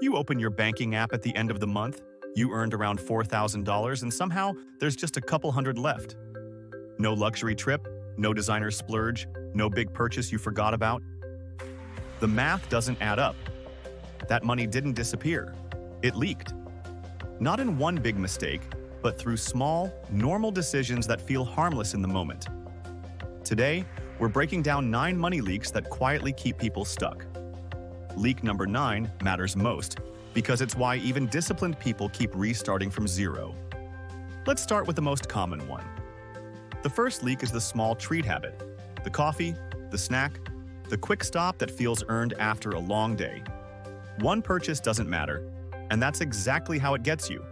You open your banking app at the end of the month, you earned around $4,000, and somehow there's just a couple hundred left. No luxury trip, no designer splurge, no big purchase you forgot about. The math doesn't add up. That money didn't disappear. It leaked. Not in one big mistake, but through small, normal decisions that feel harmless in the moment. Today, we're breaking down 9 money leaks that quietly keep people stuck. Leak number 9 matters most, because it's why even disciplined people keep restarting from zero. Let's start with the most common one. The first leak is the small treat habit. The coffee, the snack, the quick stop that feels earned after a long day. One purchase doesn't matter, and that's exactly how it gets you.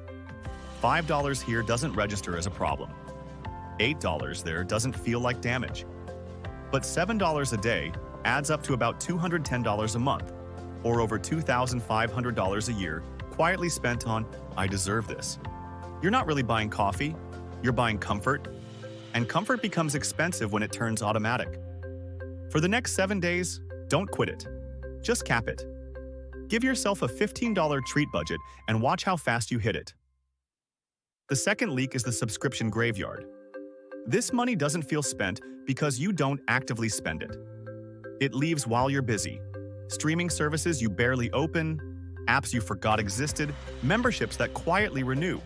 $5 here doesn't register as a problem. $8 there doesn't feel like damage. But $7 a day adds up to about $210 a month, or over $2,500 a year, quietly spent on, "I deserve this." You're not really buying coffee, you're buying comfort, and comfort becomes expensive when it turns automatic. For the next 7 days, don't quit it. Just cap it. Give yourself a $15 treat budget and watch how fast you hit it. The second leak is the subscription graveyard. This money doesn't feel spent because you don't actively spend it. It leaves while you're busy. Streaming services you barely open, apps you forgot existed, memberships that quietly renew.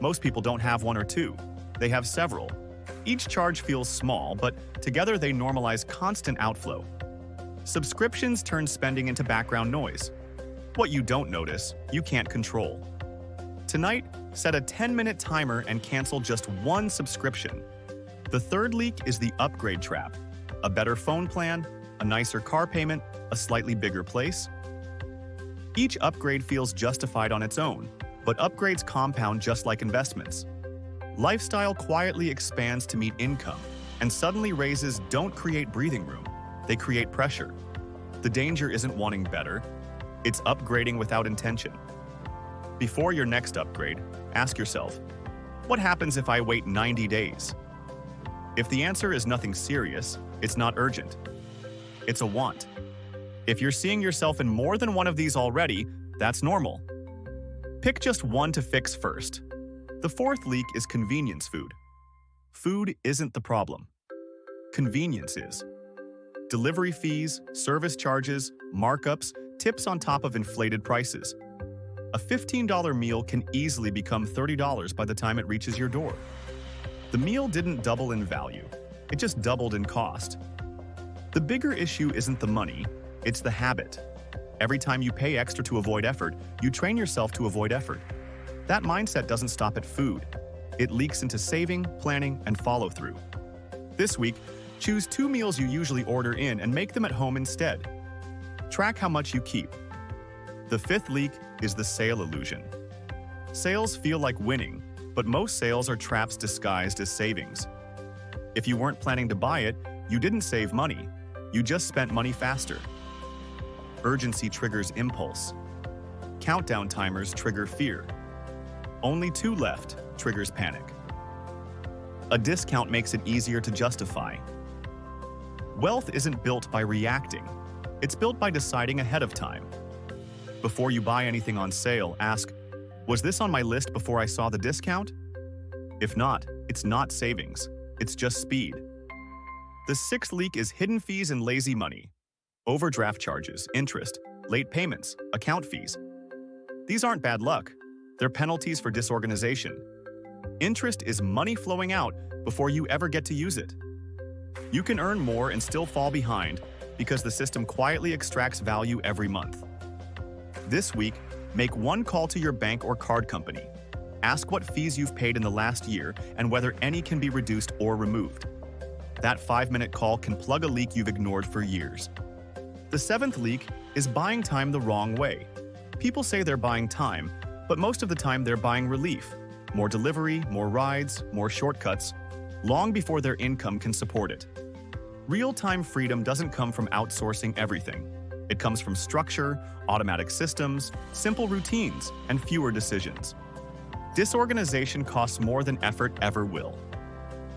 Most people don't have one or two. They have several. Each charge feels small, but together they normalize constant outflow. Subscriptions turn spending into background noise. What you don't notice, you can't control. Tonight, set a 10-minute timer and cancel just one subscription. The third leak is the upgrade trap. A better phone plan, a nicer car payment, a slightly bigger place. Each upgrade feels justified on its own, but upgrades compound just like investments. Lifestyle quietly expands to meet income, and suddenly raises don't create breathing room, they create pressure. The danger isn't wanting better, it's upgrading without intention. Before your next upgrade, ask yourself, what happens if I wait 90 days? If the answer is nothing serious, it's not urgent. It's a want. If you're seeing yourself in more than one of these already, that's normal. Pick just one to fix first. The fourth leak is convenience food. Food isn't the problem. Convenience is. Delivery fees, service charges, markups, tips on top of inflated prices. A $15 meal can easily become $30 by the time it reaches your door. The meal didn't double in value, it just doubled in cost. The bigger issue isn't the money, it's the habit. Every time you pay extra to avoid effort, you train yourself to avoid effort. That mindset doesn't stop at food. It leaks into saving, planning, and follow-through. This week, choose 2 meals you usually order in and make them at home instead. Track how much you keep. The fifth leak is the sale illusion. Sales feel like winning, but most sales are traps disguised as savings. If you weren't planning to buy it, you didn't save money. You just spent money faster. Urgency triggers impulse. Countdown timers trigger fear. Only 2 left triggers panic. A discount makes it easier to justify. Wealth isn't built by reacting. It's built by deciding ahead of time. Before you buy anything on sale, ask, was this on my list before I saw the discount? If not, it's not savings. It's just speed. The sixth leak is hidden fees and lazy money. Overdraft charges, interest, late payments, account fees. These aren't bad luck. They're penalties for disorganization. Interest is money flowing out before you ever get to use it. You can earn more and still fall behind because the system quietly extracts value every month. This week, make one call to your bank or card company. Ask what fees you've paid in the last year and whether any can be reduced or removed. That 5-minute call can plug a leak you've ignored for years. The seventh leak is buying time the wrong way. People say they're buying time, but most of the time they're buying relief. More delivery, more rides, more shortcuts, long before their income can support it. Real-time freedom doesn't come from outsourcing everything. It comes from structure, automatic systems, simple routines, and fewer decisions. Disorganization costs more than effort ever will.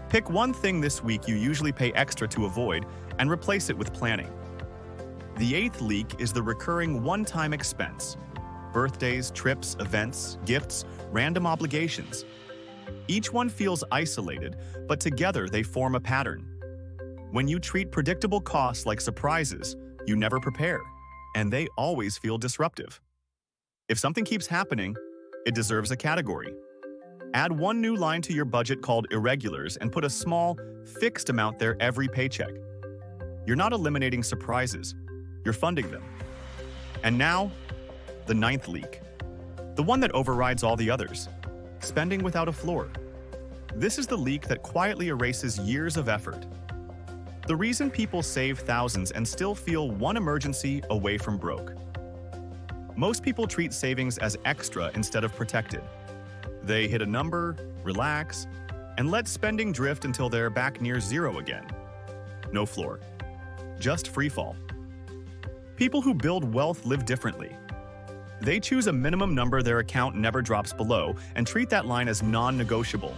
Pick one thing this week you usually pay extra to avoid and replace it with planning. The eighth leak is the recurring one-time expense. Birthdays, trips, events, gifts, random obligations. Each one feels isolated, but together they form a pattern. When you treat predictable costs like surprises, you never prepare, and they always feel disruptive. If something keeps happening, it deserves a category. Add one new line to your budget called irregulars and put a small, fixed amount there every paycheck. You're not eliminating surprises, you're funding them. And now, the ninth leak. The one that overrides all the others. Spending without a floor. This is the leak that quietly erases years of effort. The reason people save thousands and still feel one emergency away from broke. Most people treat savings as extra instead of protected. They hit a number, relax, and let spending drift until they're back near zero again. No floor. Just free fall. People who build wealth live differently. They choose a minimum number their account never drops below and treat that line as non-negotiable.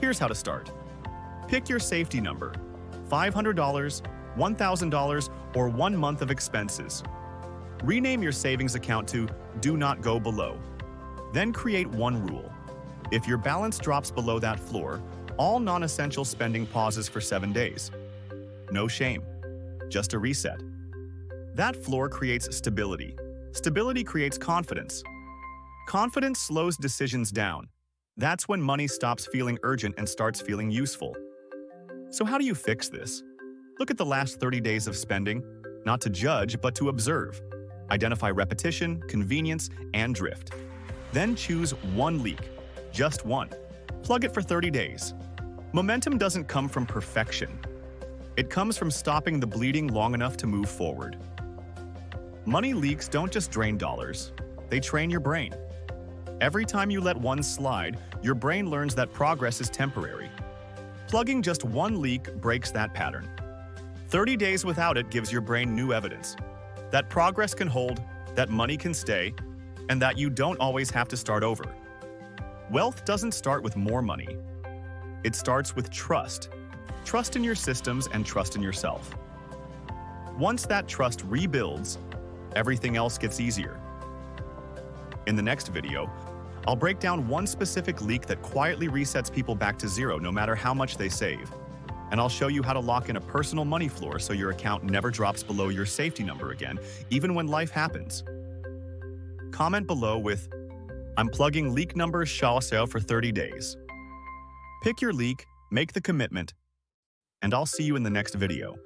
Here's how to start. Pick your safety number: $500, $1,000, or 1 month of expenses. Rename your savings account to Do Not Go Below. Then create one rule. If your balance drops below that floor, all non-essential spending pauses for 7 days. No shame, just a reset. That floor creates stability. Stability creates confidence. Confidence slows decisions down. That's when money stops feeling urgent and starts feeling useful. So how do you fix this? Look at the last 30 days of spending, not to judge, but to observe. Identify repetition, convenience, and drift. Then choose one leak, just one. Plug it for 30 days. Momentum doesn't come from perfection. It comes from stopping the bleeding long enough to move forward. Money leaks don't just drain dollars, they train your brain. Every time you let one slide, your brain learns that progress is temporary. Plugging just one leak breaks that pattern. 30 days without it gives your brain new evidence. That progress can hold, that money can stay, and that you don't always have to start over. Wealth doesn't start with more money. It starts with trust. Trust in your systems and trust in yourself. Once that trust rebuilds, everything else gets easier. In the next video, I'll break down one specific leak that quietly resets people back to zero no matter how much they save. And I'll show you how to lock in a personal money floor so your account never drops below your safety number again, even when life happens. Comment below with, "I'm plugging leak number Shawsale for 30 days. Pick your leak, make the commitment, and I'll see you in the next video.